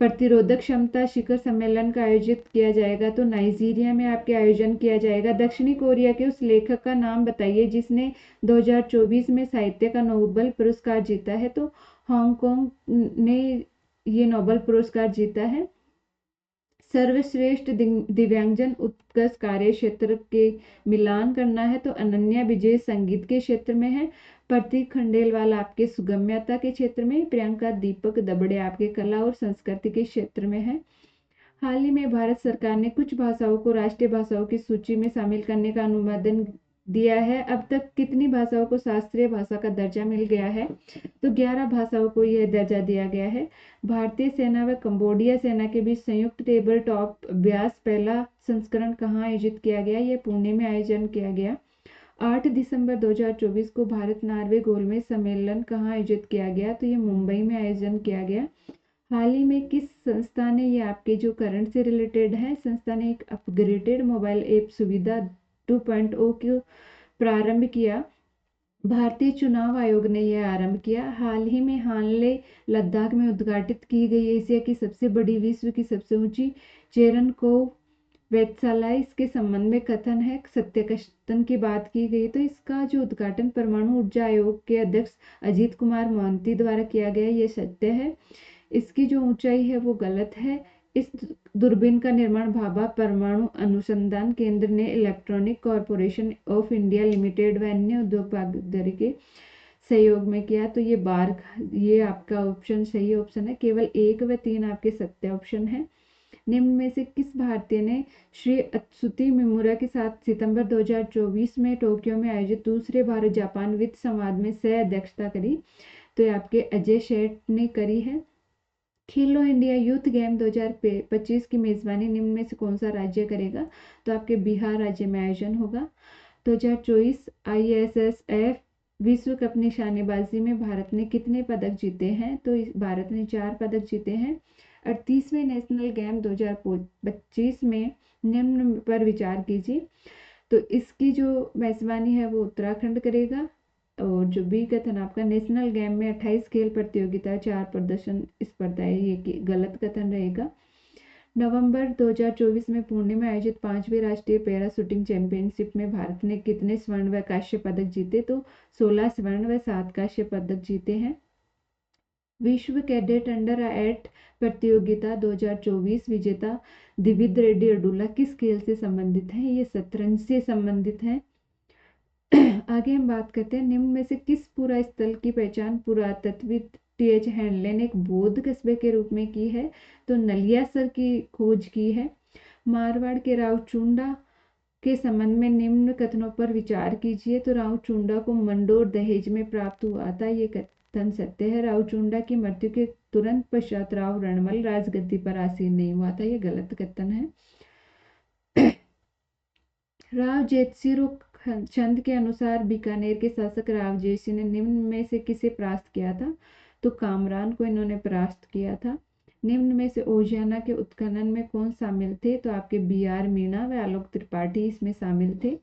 प्रतिरोधक क्षमता शिखर सम्मेलन का आयोजित किया जाएगा। तो नाइजीरिया में आपके आयोजन किया जाएगा। दक्षिणी कोरिया के उस लेखक का नाम बताइए जिसने 2024 में साहित्य का नोबेल पुरस्कार जीता है? तो हांगकांग ने ये नोबेल पुरस्कार जीता है। सर्वश्रेष्ठ दिव्यांगजन उत्कृष्ट कार्य क्षेत्र के मिलान करना है तो अनन्या विजय संगीत के क्षेत्र में है। प्रतीक खंडेलवाल आपके सुगम्यता के क्षेत्र में, प्रियंका दीपक दबड़े आपके कला और संस्कृति के क्षेत्र में है। हाल ही में भारत सरकार ने कुछ भाषाओं को राष्ट्रीय भाषाओं की सूची में शामिल करने का अनुमोदन दिया है। अब तक कितनी भाषाओं को शास्त्रीय भाषा का दर्जा मिल गया है? तो 11 भाषाओं को यह दर्जा दिया गया है। भारतीय सेना व कंबोडिया सेना के बीच संयुक्त टेबल टॉप अभ्यास पहला संस्करण कहाँ आयोजित किया गया? यह पुणे में आयोजन किया गया। 8 दिसंबर 2024 को भारत नॉर्वे गोलमेज सम्मेलन कहाँ आयोजित किया गया? तो ये मुंबई में आयोजन किया गया। हाल ही में किस संस्था ने, ये आपके जो करंट से रिलेटेड है, संस्था ने एक अपग्रेडेड मोबाइल ऐप सुविधा 2.0 को प्रारंभ किया? भारतीय चुनाव आयोग ने यह आरंभ किया। हाल ही में हानले लद्दाख में उद्घाटित की गई एशिया की सबसे बड़ी विश्व की सबसे ऊंची चेरनकोव वेधशाला, इसके संबंध में कथन है, सत्य कथन की बात की गई। तो इसका जो उद्घाटन परमाणु ऊर्जा आयोग के अध्यक्ष अजीत कुमार मोहंती द्वारा किया गया, ये सत्य है। इसकी जो ऊंचाई है वो गलत है। इस दूरबीन का निर्माण भाभा परमाणु अनुसंधान केंद्र ने electronic corporation of India limited व अन्य उद्योग भागीदारी के सहयोग में किया। तो ये आपका ऑप्शन सही ऑप्शन है। केवल 1 व 3 आपके सत्य ऑप्शन है। निम्न में से किस भारतीय ने श्री अत्सुति मिमुरा के साथ सितंबर 2024 में टोक्यो में आयोजित दूसरे भारत जापान वित्त संवाद में सह अध्यक्षता करी? तो ये आपके अजय शेठ ने करी है। खेलो इंडिया यूथ गेम 2025 की मेजबानी निम्न में से कौन सा राज्य करेगा? तो आपके बिहार राज्य में आयोजन होगा। 2024 ISSF विश्व कप निशानेबाजी में भारत ने कितने पदक जीते हैं? तो भारत ने 4 पदक जीते हैं। 38वें नेशनल गेम 2025 में निम्न पर विचार कीजिए। तो इसकी जो मेजबानी है वो उत्तराखंड करेगा। और जो बी कथन आपका, नेशनल गेम में 28 खेल प्रतियोगिता 4 प्रदर्शन स्पर्धाएं, ये गलत कथन रहेगा। नवंबर 2024 में पुणे में आयोजित 5वीं राष्ट्रीय पैरा शूटिंग चैंपियनशिप में भारत ने कितने स्वर्ण व कांस्य पदक जीते? तो 16 स्वर्ण व 7 कांस्य पदक जीते हैं। विश्व कैडेट अंडर 8 प्रतियोगिता 2024 विजेता दिविद रेड्डी अडुल्ला किस खेल से संबंधित है? ये शतरंज से संबंधित है। आगे हम बात करते हैं, निम्न में से किस पुरा स्थल की पहचान पुरातत्वविद TH हैंडले ने एक बौद्ध कस्बे के रूप में की है? तो नलियासर की खोज की है। मारवाड़ के रावचुंडा के संबंध में निम्न कथनों पर विचार कीजिए। तो रावचुंडा को मंडोर दहेज में प्राप्त हुआ था, ये कथन सत्य है। रावचुंडा की मृत्यु के तुरंत पश्चात राव रणमल राजगद्दी पर आसीन नहीं हुआ था, ये गलत कथन है। राव जेतसिरो छंद के अनुसार बीकानेर के शासक राव जयसिंह ने निम्न में से किसे परास्त किया था? तो कामरान को इन्होंने परास्त किया था। निम्न में से ओजियाना के उत्खनन में कौन शामिल थे? तो आपके BR मीणा व आलोक त्रिपाठी इसमें शामिल थे।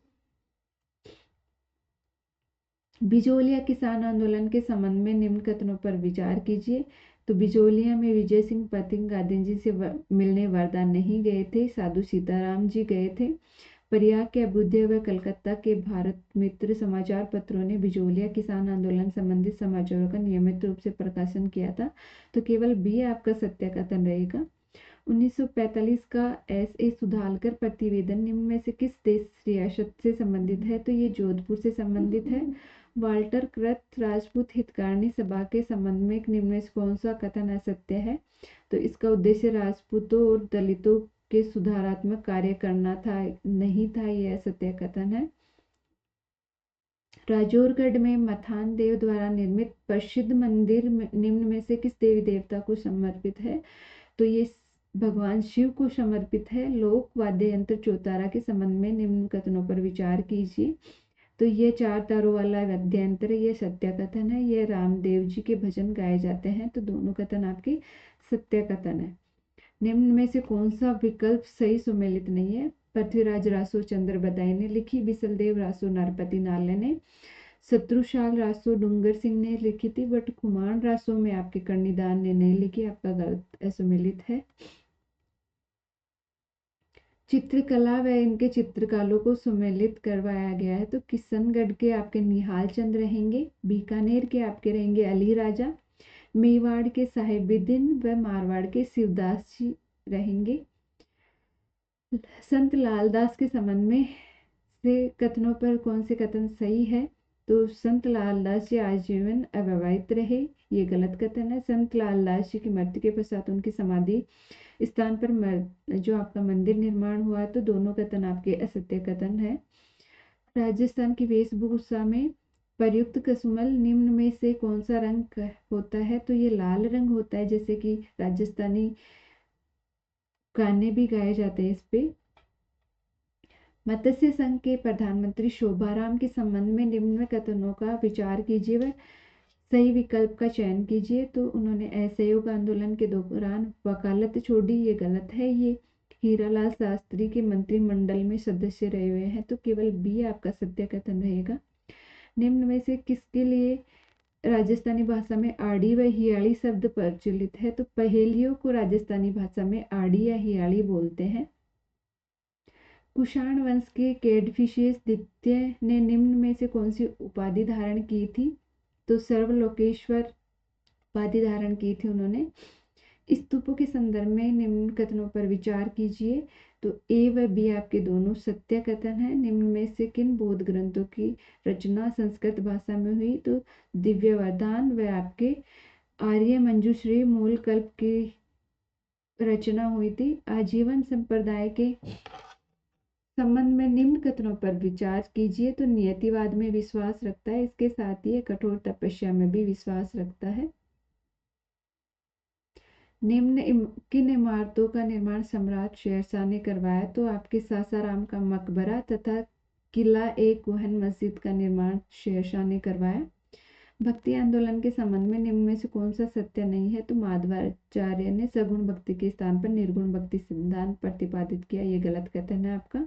बिजोलिया किसान आंदोलन के संबंध में निम्न कथनों पर विचार कीजिए। तो बिजोलिया में विजय सिंह पथिक गांधी जी से मिलने वर्धा नहीं गए थे, साधु सीताराम जी गए थे। प्रयाग के अभ्युदय व कलकत्ता के भारत मित्र समाचार पत्रों ने बिजोलिया किसान आंदोलन संबंधित समाचारों का नियमित रूप से प्रकाशन किया था। तो केवल बी आपका सत्य कथन रहेगा। 1945 का SA सुधालकर प्रतिवेदन निम्न में से किस देश रियासत से संबंधित है? तो ये जोधपुर से संबंधित है। वाल्टर कृत राजपूत हितकारिणी सभा के संबंध में निम्न में से कौन सा कथन असत्य है? तो इसका उद्देश्य राजपूतों और दलितों के सुधारात्मक कार्य करना था, नहीं था, यह असत्य कथन है। राजौरगढ़ में मथान देव द्वारा निर्मित प्रसिद्ध मंदिर निम्न में से किस देवी देवता को समर्पित है? तो ये भगवान शिव को समर्पित है। लोक वाद्य यंत्र चौतारा के संबंध में निम्न कथनों पर विचार कीजिए। तो ये 4 तारों वाला वाद्य यंत्र, ये सत्य कथन है। ये रामदेव जी के भजन गाए जाते हैं। तो दोनों कथन आपके सत्य कथन है। निम्न में से कौन सा विकल्प सही सुमेलित नहीं है? पृथ्वीराज रासो चंद्र बदाई ने लिखी, बिसलदेव रासो नरपति नाले ने, शत्रुशाल रासो डूंगर सिंह ने लिखी थी, बट कुमार रासो में आपके कर्णिदान ने नहीं लिखी। आपका गलत असुमेलित है। चित्रकला व इनके चित्रकारों को सुमेलित करवाया गया है। तो किशनगढ़ के आपके निहाल चंद रहेंगे, बीकानेर के आपके रहेंगे अली राजा, मेवाड़ के साहिबुद्दीन व मारवाड़ के शिवदास जी रहेंगे। संत लालदास के संबंध में से कथनों पर कौन से कथन सही है? तो संत लालदास जी आजीवन अविवाहित रहे, ये गलत कथन है। संत लालदास जी की मृत्यु के पश्चात उनकी समाधि स्थान पर जो आपका मंदिर निर्माण हुआ है। तो दोनों कथन आपके असत्य कथन है। राजस्थान की वेशभूषा में प्रयुक्त कसुमल निम्न में से कौन सा रंग होता है? तो ये लाल रंग होता है, जैसे कि राजस्थानी गाने भी गाए जाते हैं इस पे। मत्स्य संघ के प्रधानमंत्री शोभाराम के संबंध में निम्न कथनों का विचार कीजिए व सही विकल्प का चयन कीजिए। तो उन्होंने असहयोग आंदोलन के दौरान वकालत छोड़ी, ये गलत है। ये हीरालाल शास्त्री के मंत्रिमंडल में सदस्य रहे हुए हैं। तो केवल बी आपका सत्य कथन रहेगा। निम्न में से किसके लिए राजस्थानी भाषा में आड़ी व हियाड़ी शब्द प्रचलित है? तो पहेलियों को राजस्थानी भाषा में आड़ी या हियाड़ी बोलते हैं। कुषाण वंश के कैडफिशियस द्वितीय ने निम्न में से कौन सी उपाधि धारण की थी? तो सर्वलोकेश्वर उपाधि धारण की थी उन्होंने। स्तूपों के संदर्भ में निम्न कथनों पर विचार कीजिए। तो ए व बी आपके दोनों सत्य कथन है। निम्न में से किन बौद्ध ग्रंथों की रचना संस्कृत भाषा में हुई? तो दिव्य वरदान व आपके आर्य मंजूश्री मूल कल्प की रचना हुई थी। आजीवन संप्रदाय के संबंध में निम्न कथनों पर विचार कीजिए। तो नियतिवाद में विश्वास रखता है, इसके साथ ही कठोर तपस्या में भी विश्वास रखता है। निम्न किन इमारतों का निर्माण सम्राट शेरशाह ने करवाया? तो आपके सासाराम का मकबरा तथा किला एक कोहन मस्जिद का निर्माण शेरशाह ने करवाया। भक्ति आंदोलन के संबंध में निम्न में से कौन सा सत्य नहीं है? तो माधवाचार्य ने सगुण भक्ति के स्थान पर निर्गुण भक्ति सिद्धांत प्रतिपादित किया, ये गलत कथन है आपका।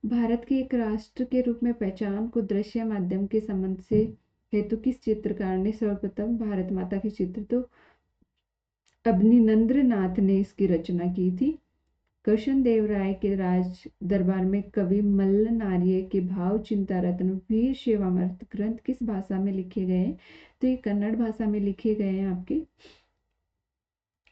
भारत के एक राष्ट्र के रूप में पहचान को दृश्य माध्यम के संबंध से हेतु किस चित्रकार ने सर्वप्रथम भारत माता के चित्र? तो अवनींद्र नाथ ने इसकी रचना की थी। कृष्ण देव राय के राज दरबार में कवि मल्ल नार्य के भाव चिंता रत्न वीर शिवामृत ग्रंथ किस भाषा में लिखे गए? तो ये कन्नड़ भाषा में लिखे गए हैं आपके।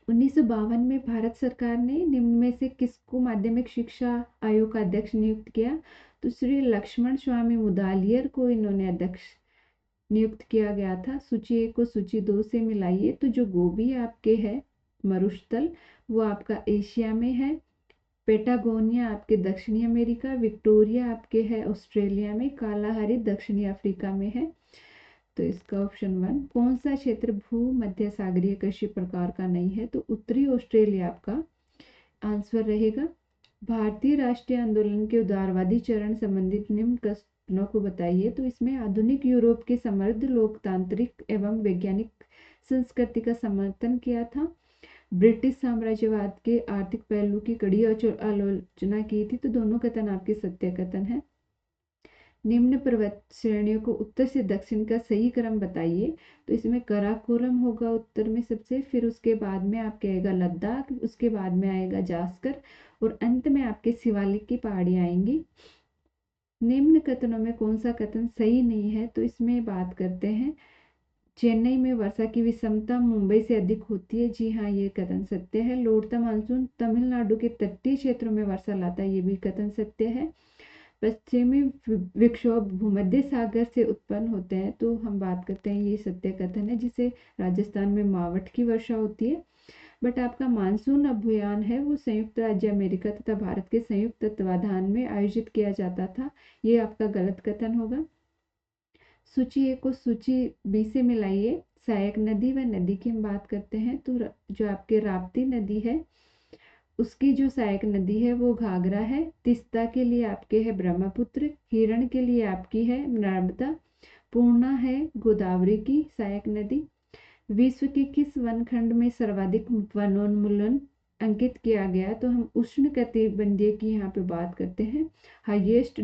1952 में भारत सरकार ने निम्न में से किसको माध्यमिक शिक्षा आयोग का अध्यक्ष नियुक्त किया? तो श्री लक्ष्मण स्वामी मुदालियर को इन्होंने अध्यक्ष नियुक्त किया गया था। सूची 1 को सूची 2 से मिलाइए। तो जो गोबी आपके है मरुस्थल, वो आपका एशिया में है। पेटागोनिया आपके दक्षिणी अमेरिका, विक्टोरिया आपके है ऑस्ट्रेलिया में, कालाहारी दक्षिणी अफ्रीका में है। तो इसका ऑप्शन 1 कौन सा क्षेत्र भूमध्य सागरीय कृषि प्रकार का नहीं है? तो उत्तरी ऑस्ट्रेलिया आपका आंसर रहेगा। भारतीय राष्ट्रीय आंदोलन के उदारवादी चरण संबंधित निम्न कथनों को बताइए। तो इसमें आधुनिक यूरोप के समृद्ध लोकतांत्रिक एवं वैज्ञानिक संस्कृति का समर्थन किया था। ब्रिटिश साम्राज्यवाद के आर्थिक पहलू की कड़ी आलोचना की थी। तो दोनों कथन आपके सत्य कथन है। निम्न पर्वत श्रेणियों को उत्तर से दक्षिण का सही क्रम बताइए। तो इसमें कराकोरम होगा उत्तर में सबसे, फिर उसके बाद में आपके आएगा लद्दाख, उसके बाद में आएगा जास्कर और अंत में आपके शिवालिक की पहाड़ी आएंगी। निम्न कथनों में कौन सा कथन सही नहीं है? तो इसमें बात करते हैं चेन्नई में वर्षा की विषमता मुंबई से अधिक होती है। जी हाँ, ये कथन सत्य है। लौटता मानसून तमिलनाडु के तटीय क्षेत्रों में वर्षा लाता है, ये भी कथन सत्य है। पश्चिमी विक्षोभ भूमध्य सागर से उत्पन्न होते हैं। तो हम बात करते हैं ये सत्य कथन है, जिसे राजस्थान में मावठ की वर्षा होती है। बट आपका मानसून अभियान है वो संयुक्त राज्य अमेरिका तथा भारत के संयुक्त तत्वाधान में आयोजित किया जाता था, ये आपका गलत कथन होगा। सूची ए को सूची बी से मिलाइए। सहायक नदी व नदी की हम बात करते हैं तो जो आपके राप्ती नदी है उसकी जो सहायक नदी है वो घाघरा है। तीस्ता के लिए आपके है ब्रह्मपुत्र। हिरण के लिए आपकी है नर्मदा। पूर्णा है गोदावरी की सहायक नदी। विश्व के किस वन खंड में सर्वाधिक वनोन्मूलन अंकित किया गया, तो हम उष्ण कटिबंधीय की यहाँ पे बात करते हैं। हाईएस्ट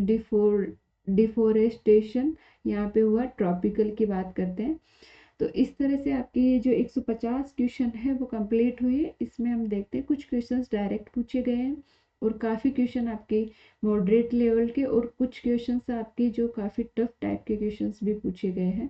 डिफोरेस्टेशन यहाँ पे हुआ ट्रॉपिकल की बात करते हैं। तो इस तरह से आपकी ये जो 150 क्वेश्चन है वो कंप्लीट हुई। इसमें हम देखते हैं कुछ क्वेश्चंस डायरेक्ट पूछे गए हैं और काफ़ी क्वेश्चन आपके मॉडरेट लेवल के और कुछ क्वेश्चंस आपके जो काफ़ी टफ टाइप के क्वेश्चंस भी पूछे गए हैं।